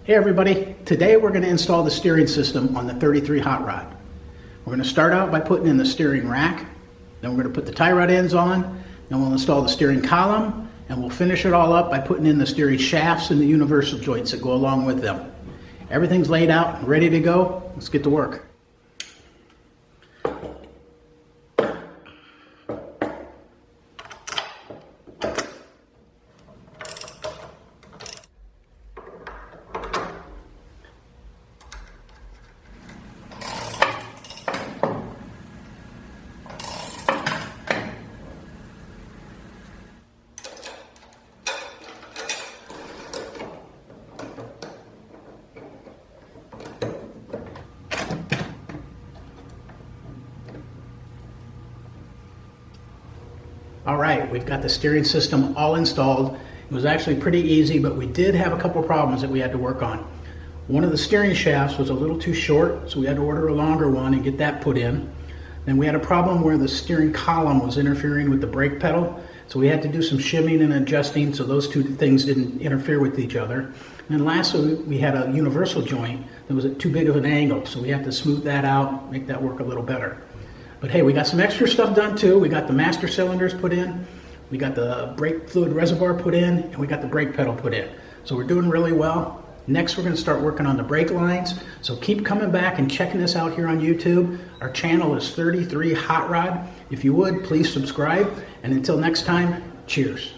Hey everybody, today we're going to install the steering system on the 33 hot rod. We're going to start out by putting in the steering rack, then we're going to put the tie rod ends on, then we'll install the steering column, and we'll finish it all up by putting in the steering shafts and the universal joints that go along with them. Everything's laid out and ready to go. Let's get to work. All right, we've got the steering system all installed. It was actually pretty easy, but we did have a couple problems that we had to work on. One of the steering shafts was a little too short, so we had to order a longer one and get that put in. Then we had a problem where the steering column was interfering with the brake pedal, so we had to do some shimming and adjusting so those two things didn't interfere with each other. And then lastly, we had a universal joint that was at too big of an angle, so we had to smooth that out, make that work a little better. But hey, we got some extra stuff done too. We got the master cylinders put in, we got the brake fluid reservoir put in, and we got the brake pedal put in. So we're doing really well. Next, we're going to start working on the brake lines. So keep coming back and checking this out here on YouTube. Our channel is 33 Hot Rod. If you would, please subscribe. And until next time, cheers.